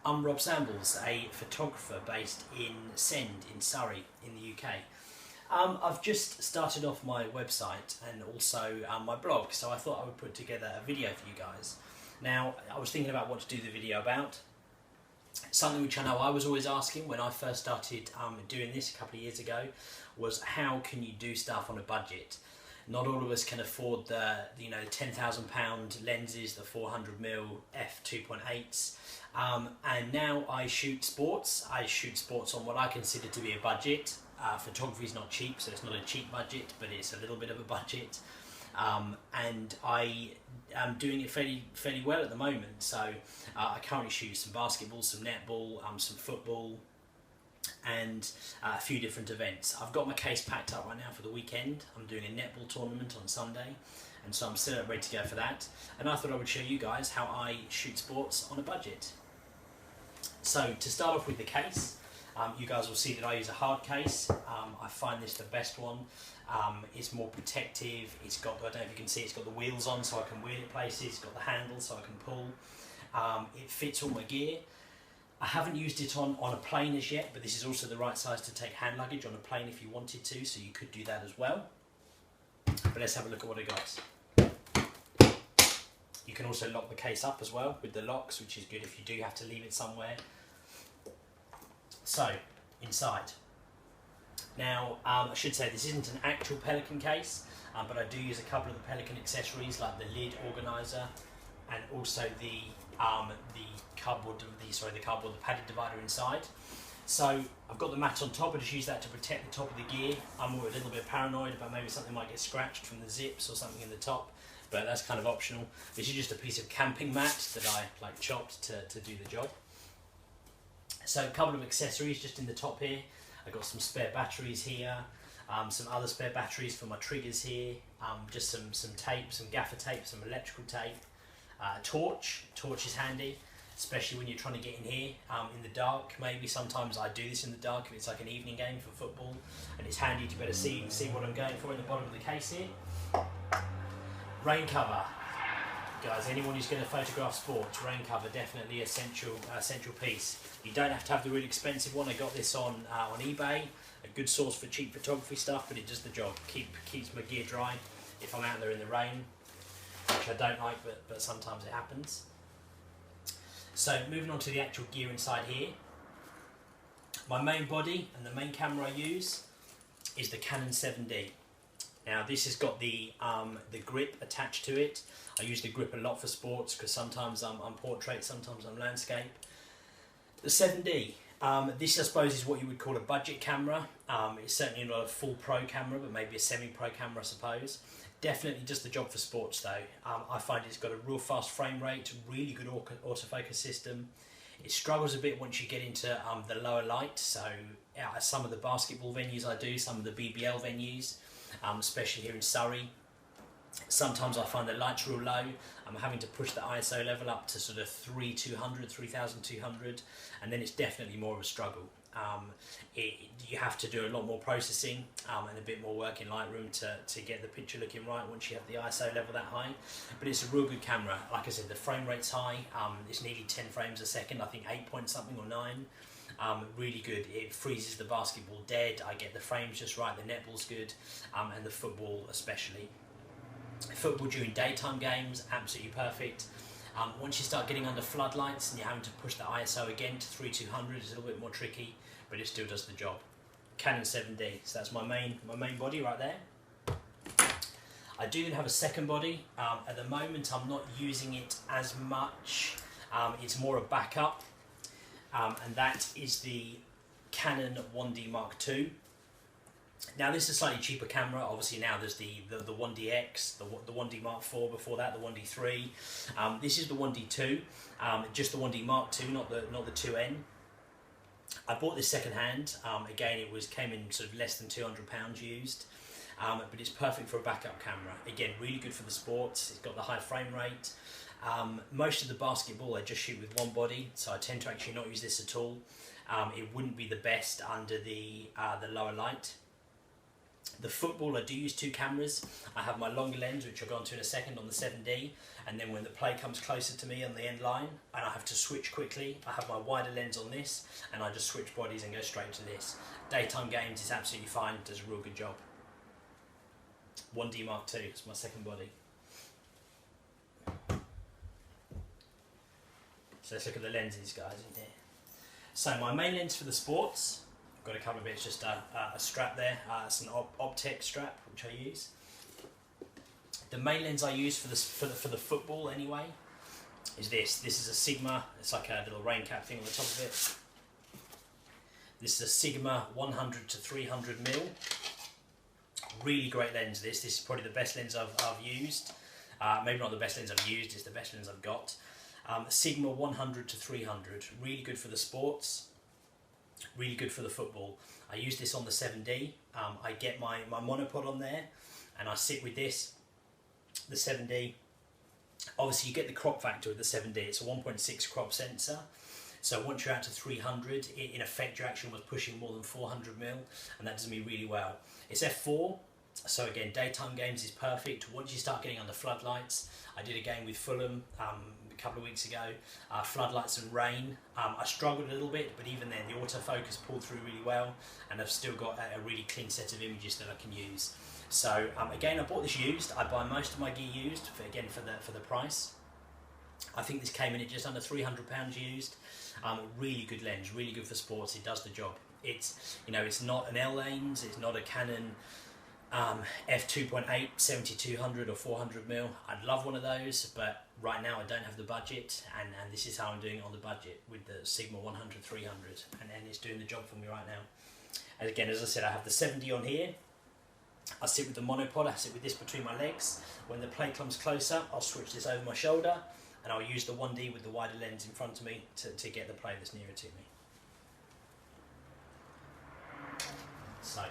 I'm Rob Sambles, a photographer based in Send in Surrey in the UK. I've just started off my website and also my blog, so I thought I would put together a video for you guys. Now, I was thinking about what to do the video about. Something which I know I was always asking when I first started doing this a couple of years ago was how can you do stuff on a budget? Not all of us can afford the £10,000 lenses, the 400mm f2.8s, and now I shoot sports. I shoot sports on what I consider to be a budget. Photography is not cheap, so it's not a cheap budget, but it's a little bit of a budget. And I am doing it fairly well at the moment. So I currently shoot some basketball, some netball, some football, and a few different events. I've got my case packed up right now for the weekend. I'm doing a netball tournament on Sunday, and so I'm still ready to go for that. And I thought I would show you guys how I shoot sports on a budget. So to start off with the case, you guys will see that I use a hard case. I find this the best one. It's more protective. It's got, I don't know if you can see, it's got the wheels on so I can wheel it places. It's got the handle so I can pull. It fits all my gear. I haven't used it on a plane as yet, but this is also the right size to take hand luggage on a plane if you wanted to, so you could do that as well. But let's have a look at what I got. You can also lock the case up as well with the locks, which is good if you do have to leave it somewhere. So, inside. Now, I should say this isn't an actual Pelican case, but I do use a couple of the Pelican accessories like the lid organiser and also the cardboard, the padded divider inside. So I've got the mat on top. I just use that to protect the top of the gear. I'm a little bit paranoid about maybe something might get scratched from the zips or something in the top, but that's kind of optional. This is just a piece of camping mat that I chopped to do the job. So a couple of accessories just in the top here. I've got some spare batteries here, some other spare batteries for my triggers here, just some tape, some gaffer tape, some electrical tape, a torch is handy, especially when you're trying to get in here in the dark. Maybe sometimes I do this in the dark if it's like an evening game for football, and it's handy to better see what I'm going for in the bottom of the case here. Rain cover. Guys, anyone who's going to photograph sports, rain cover definitely essential piece. You don't have to have the really expensive one. I got this on eBay, a good source for cheap photography stuff, but it does the job. Keeps my gear dry if I'm out there in the rain, which I don't like, but sometimes it happens. So moving on to the actual gear inside here. My main body and the main camera I use is the Canon 7D. Now this has got the grip attached to it. I use the grip a lot for sports because sometimes I'm portrait, sometimes I'm landscape. The 7D, this I suppose is what you would call a budget camera. It's certainly not a full pro camera, but maybe a semi-pro camera I suppose. Definitely does the job for sports though. I find it's got a real fast frame rate, really good autofocus system. It struggles a bit once you get into the lower light, so some of the basketball venues I do, some of the BBL venues, especially here in Surrey, sometimes I find the light's real low. I'm having to push the ISO level up to sort of 3200, and then it's definitely more of a struggle. You have to do a lot more processing and a bit more work in Lightroom to get the picture looking right once you have the ISO level that high. But it's a real good camera. Like I said, the frame rate's high. It's nearly 10 frames a second. I think 8 point something or 9. Really good. It freezes the basketball dead. I get the frames just right. The netball's good, and the football especially. Football during daytime games, absolutely perfect. Once you start getting under floodlights and you're having to push the ISO again to 3200, it's a little bit more tricky, but it still does the job. Canon 7D, so that's my main body right there. I do then have a second body. At the moment I'm not using it as much. It's more a backup, and that is the Canon 1D Mark II. Now this is a slightly cheaper camera. Obviously now there's the 1DX, the 1D Mark IV, before that the 1D3. This is the 1D2, just the 1D Mark II, not the 2N. I bought this second hand. Again, came in sort of less than £200 used, but it's perfect for a backup camera. Again, really good for the sports. It's got the high frame rate. Most of the basketball I just shoot with one body, so I tend to actually not use this at all. It wouldn't be the best under the lower light. The football, I do use 2 cameras. I have my longer lens, which I'll go on to in a second, on the 7D, and then when the play comes closer to me on the end line and I have to switch quickly, I have my wider lens on this and I just switch bodies and go straight to this. Daytime games is absolutely fine, does a real good job. 1D Mark II, it's my second body. So let's look at the lenses, guys, in here. So my main lens for the sports, I've got a couple of bits, just a strap there. It's an Optec strap which I use. The main lens I use for the football anyway is this. This is a Sigma. It's like a little rain cap thing on the top of it. This is a Sigma 100 to 300 mil. Really great lens. This is probably the best lens I've used. Maybe not the best lens I've used. It's the best lens I've got. Sigma 100 to 300. Really good for the sports. Really good for the football. I use this on the 7D. I get my monopod on there and I sit with this, the 7D. Obviously you get the crop factor with the 7D. It's a 1.6 crop sensor. So once you're out to 300, in effect you're actually almost pushing more than 400 mil, and that does me really well. It's f4, so again daytime games is perfect. Once you start getting under floodlights, I did a game with Fulham a couple of weeks ago, floodlights and rain. I struggled a little bit, but even then the autofocus pulled through really well, and I've still got a really clean set of images that I can use. So again, I bought this used. I buy most of my gear used for the price. I think this came in at just under £300 used. Really good lens, really good for sports. It does the job. It's, you know, it's not an L lens. It's not a Canon f2.8 7200 or 400 mil. I'd love one of those, but right now I don't have the budget, and this is how I'm doing it on the budget with the Sigma 100 300, and it's doing the job for me right now. And again, as I said, I have the 70 on here. I sit with the monopod. I sit with this between my legs. When the play comes closer, I'll switch this over my shoulder, and I'll use the 1D with the wider lens in front of me to get the play that's nearer to me. So,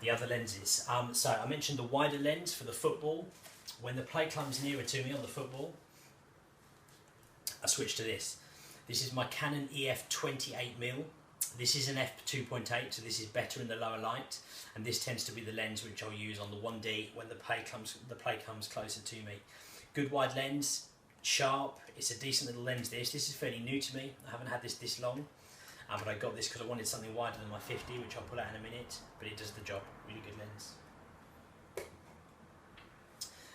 the other lenses. So I mentioned the wider lens for the football. When the play comes nearer to me on the football, I switch to this. This is my Canon EF 28mm. This is an f2.8, so this is better in the lower light, and this tends to be the lens which I'll use on the 1D when the play comes closer to me. Good wide lens, sharp. It's a decent little lens. This is fairly new to me. I haven't had this long, but I got this because I wanted something wider than my 50, which I'll pull out in a minute. But it does the job. Really good lens.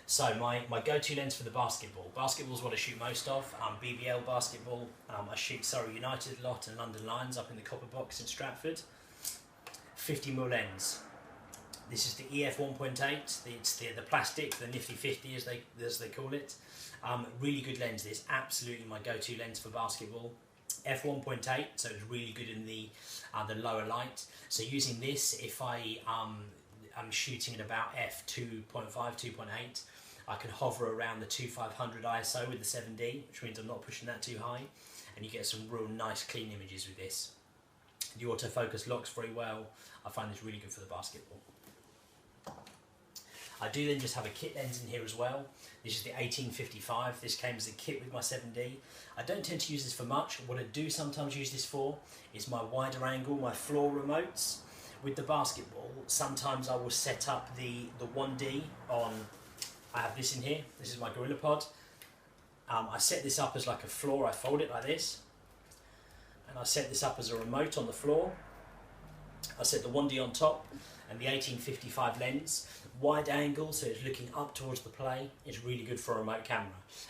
So my go-to lens for the basketball. Basketball is what I shoot most of. BBL basketball. I shoot Surrey United a lot and London Lions up in the Copper Box in Stratford. 50mm lens. This is the EF 1.8. It's the plastic, the nifty 50 as they call it. Really good lens. This absolutely my go-to lens for basketball. F 1.8, so it's really good in the lower light. So using this, if I'm shooting at about f 2.5, 2.8, I can hover around the 2500 ISO with the 7D, which means I'm not pushing that too high, and you get some real nice clean images with this. The autofocus locks very well. I find this really good for the basketball. I do then just have a kit lens in here as well. This is the 1855. This came as a kit with my 7D. I don't tend to use this for much. What I do sometimes use this for is my wider angle, my floor remotes. With the basketball, sometimes I will set up the 1D on, I have this in here. This is my Gorilla Pod. I set this up as like a floor. I fold it like this, and I set this up as a remote on the floor. I set the 1D on top and the 1855 lens. Wide angle, so it's looking up towards the play. It's really good for a remote camera.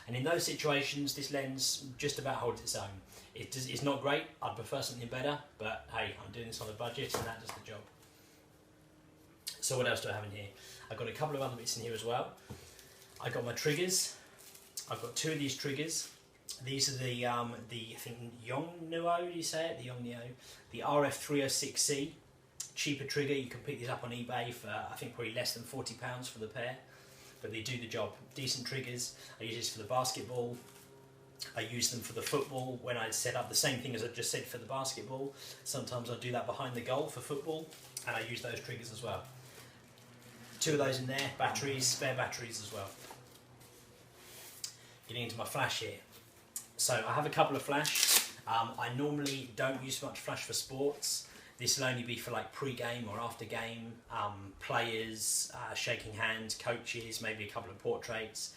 And in those situations, this lens just about holds its own. It's not great. I'd prefer something better, but hey, I'm doing this on a budget and that does the job. So what else do I have in here? I've got a couple of other bits in here as well. I got my triggers. I've got 2 of these triggers. These are the I think Yongnuo, you say it? The Yongnuo. The RF306C. Cheaper trigger. You can pick these up on eBay for I think probably less than £40 for the pair, but they do the job. Decent triggers. I use this for the basketball. I use them for the football when I set up the same thing as I just said for the basketball. Sometimes I do that behind the goal for football, and I use those triggers as well. 2 of those in there. Batteries, spare batteries as well. Getting into my flash here. So I have a couple of flash. I normally don't use much flash for sports. This will only be for like pre-game or after-game, players, shaking hands, coaches, maybe a couple of portraits.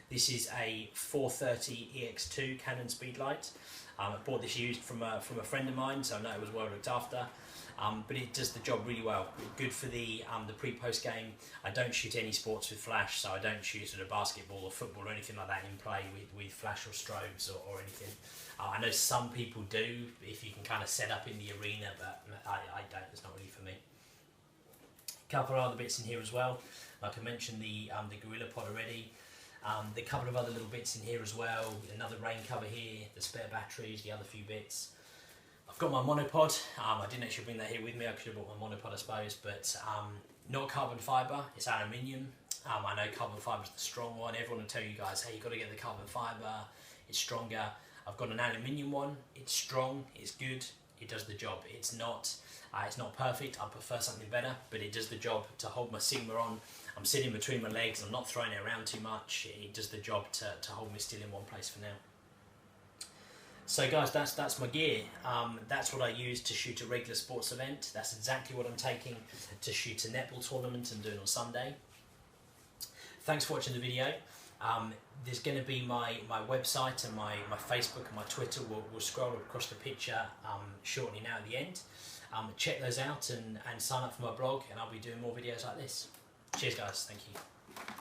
This is a 430 EX2 Canon Speedlight. I bought this used from a friend of mine, so I know it was well looked after. But it does the job really well. Good for the pre-post game. I don't shoot any sports with flash, so I don't shoot sort of basketball or football or anything like that in play with flash or strobes or anything. I know some people do if you can kind of set up in the arena, but I don't. It's not really for me. A couple of other bits in here as well. Like I mentioned, the Gorilla Pod already. The couple of other little bits in here as well. Another rain cover here, the spare batteries, the other few bits. I've got my monopod. I didn't actually bring that here with me. I could have brought my monopod, I suppose, but not carbon fibre. It's aluminium. I know carbon fibre is the strong one. Everyone will tell you guys, hey, you've got to get the carbon fibre. It's stronger. I've got an aluminium one. It's strong. It's good. It does the job. It's not perfect. I prefer something better, but it does the job to hold my Sigma on. I'm sitting between my legs. I'm not throwing it around too much. It does the job to hold me still in one place for now. So guys, that's my gear. That's what I use to shoot a regular sports event. That's exactly what I'm taking to shoot a netball tournament and doing on Sunday. Thanks for watching the video. There's going to be my website and my Facebook and my Twitter will scroll across the picture shortly now at the end. Check those out and sign up for my blog, and I'll be doing more videos like this. Cheers guys, thank you.